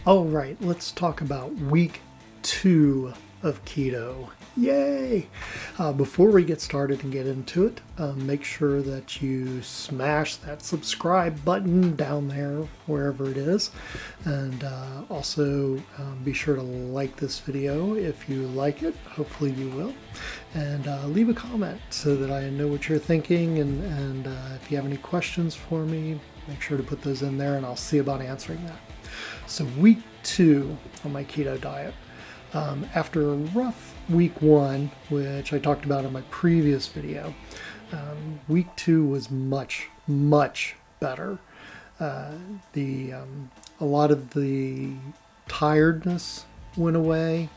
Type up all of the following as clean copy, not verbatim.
All right, let's talk about week 2 of keto. Yay! Before we get started and get into it, make sure that you smash that subscribe button down there, wherever it is. And also be sure to like this video if you like it. Hopefully you will. And leave a comment so that I know what you're thinking. And if you have any questions for me, make sure to put those in there and I'll see about answering that. So week 2 on my keto diet. After a rough week 1, which I talked about in my previous video, week 2 was much better. A lot of the tiredness went away,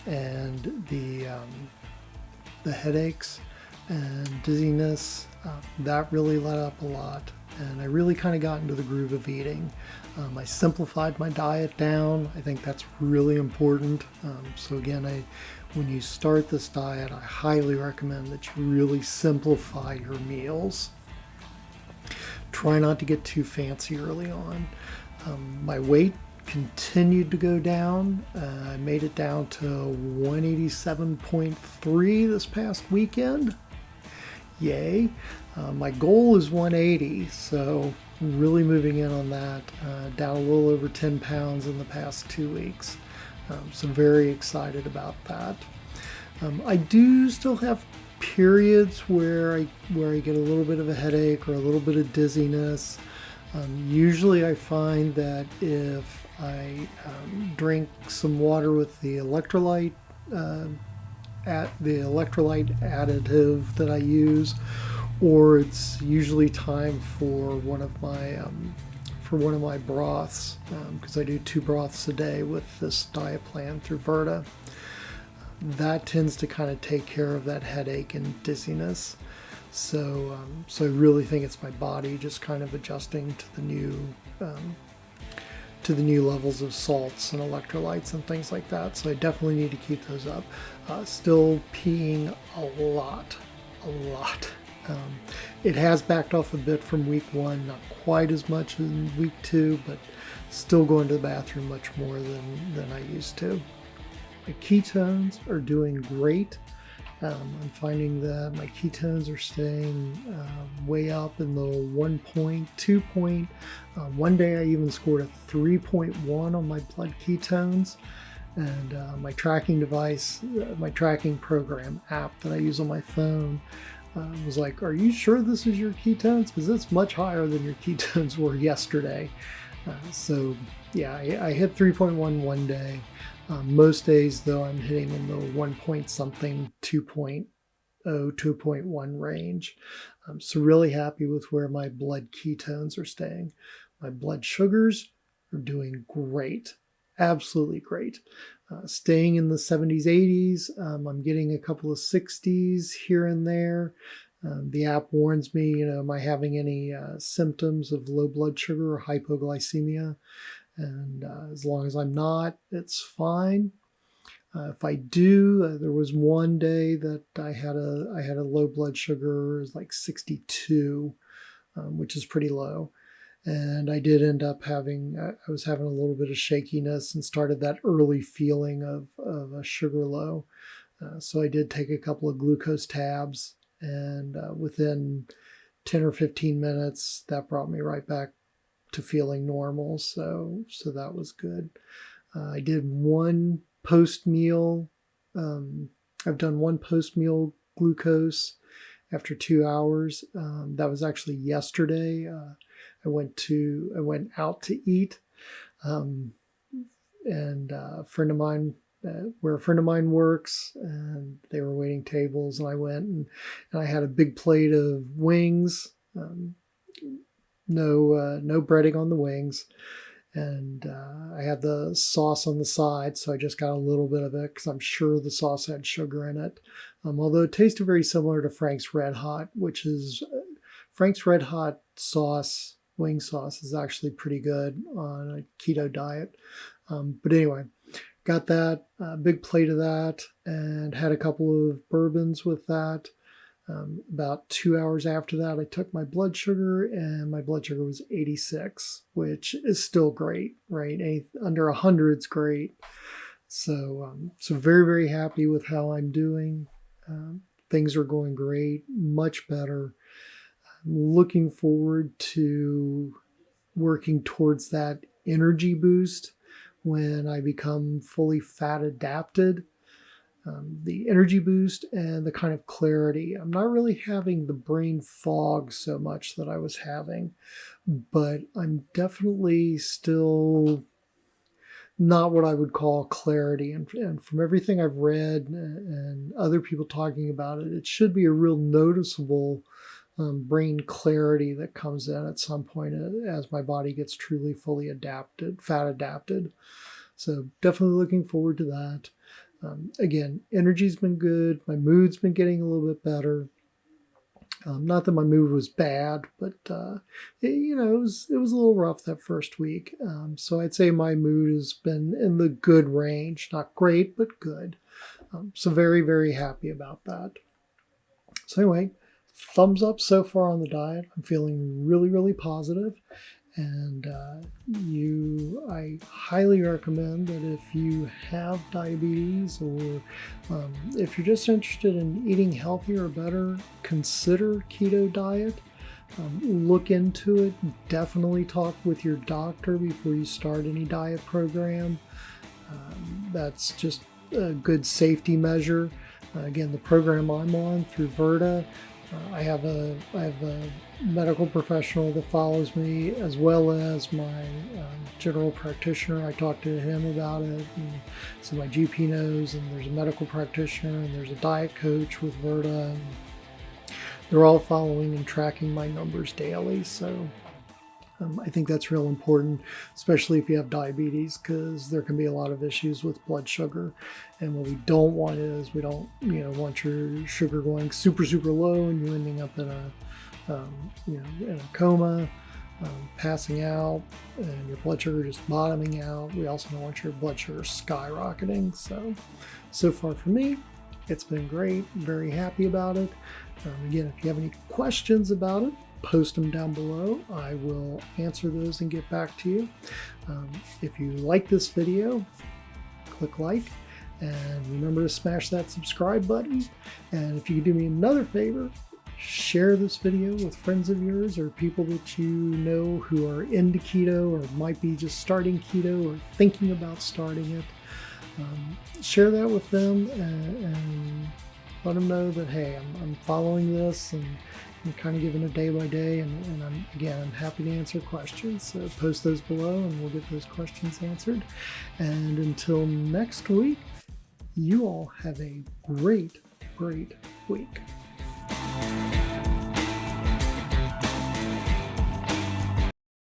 and the headaches and dizziness that really let up a lot. And I really kind of got into the groove of eating. I simplified my diet down. I think that's really important. So again, when you start this diet, I highly recommend that you really simplify your meals. Try not to get too fancy early on. My weight continued to go down. I made it down to 187.3 this past weekend. Yay. My goal is 180, so really moving in on that, down a little over 10 pounds in the past 2 weeks. So very excited about that. I do still have periods where I get a little bit of a headache or a little bit of dizziness. Usually I find that if I drink some water with the electrolyte additive that I use, or it's usually time for one of my broths, because I do 2 broths a day with this diet plan through Virta. That tends to kind of take care of that headache and dizziness. So I really think it's my body just kind of adjusting to the new levels of salts and electrolytes and things like that. So I definitely need to keep those up. Still peeing a lot. It has backed off a bit from week 1, not quite as much in week 2, but still going to the bathroom much more than I used to. My ketones are doing great. I'm finding that my ketones are staying way up in the 1.2 point. One day I even scored a 3.1 on my blood ketones. And my tracking device, my tracking program app that I use on my phone was like, are you sure this is your ketones? Because it's much higher than your ketones were yesterday. So yeah, I hit 3.1 one day. Most days, though, I'm hitting in the 1 point something, 2.0, 2.1 range. So really happy with where my blood ketones are staying. My blood sugars are doing great. Absolutely great. Staying in the 70s, 80s. I'm getting a couple of 60s here and there. The app warns me, am I having any symptoms of low blood sugar or hypoglycemia? And as long as I'm not, it's fine. If I do, there was one day that I had a low blood sugar, it was like 62, which is pretty low. And I did end up I was having a little bit of shakiness and started that early feeling of a sugar low. So I did take a couple of glucose tabs, and within 10 or 15 minutes, that brought me right back to feeling normal. So that was good. I did one post-meal. I've done one post-meal glucose after 2 hours. That was actually yesterday. I went out to eat, and a friend of mine, where a friend of mine works, and they were waiting tables, and I went and I had a big plate of wings, no breading on the wings, and I had the sauce on the side, so I just got a little bit of it because I'm sure the sauce had sugar in it. Although it tasted very similar to Frank's Red Hot, which is Frank's Red Hot sauce. Wing sauce is actually pretty good on a keto diet. But anyway, got that big plate of that and had a couple of bourbons with that. About 2 hours after that, I took my blood sugar, and my blood sugar was 86, which is still great, right? Under 100 is great. So very, very happy with how I'm doing. Things are going great, much better. I'm looking forward to working towards that energy boost when I become fully fat adapted. The energy boost and the kind of clarity. I'm not really having the brain fog so much that I was having, but I'm definitely still not what I would call clarity. And from everything I've read and other people talking about it, it should be a real noticeable brain clarity that comes in at some point as my body gets truly fully adapted, fat adapted. So definitely looking forward to that. Again, energy's been good. My mood's been getting a little bit better. Not that my mood was bad, but it was a little rough that first week. So I'd say my mood has been in the good range, not great, but good. So very, very happy about that. So anyway, thumbs up so far on the diet. I'm feeling really, really positive. And I highly recommend that if you have diabetes, or if you're just interested in eating healthier or better, consider keto diet. Look into it. Definitely talk with your doctor before you start any diet program. That's just a good safety measure. Again, the program I'm on through Virta, I have a medical professional that follows me, as well as my general practitioner. I talked to him about it, and so my GP knows, and there's a medical practitioner, and there's a diet coach with Virta. And they're all following and tracking my numbers daily. So I think that's real important, especially if you have diabetes, because there can be a lot of issues with blood sugar. And what we don't want is we don't want your sugar going super, super low and you ending up in in a coma, passing out, and your blood sugar just bottoming out. We also don't want your blood sugar skyrocketing. So far for me, it's been great. I'm very happy about it. Again, if you have any questions about it, post them down below. I will answer those and get back to you. If you like this video, click like, and remember to smash that subscribe button. And if you could do me another favor, share this video with friends of yours or people that you know who are into keto or might be just starting keto or thinking about starting it. Share that with them and let them know that, hey, I'm following this and kind of giving it day by day, and I'm happy to answer questions. So post those below and we'll get those questions answered. And until next week, you all have a great, great week.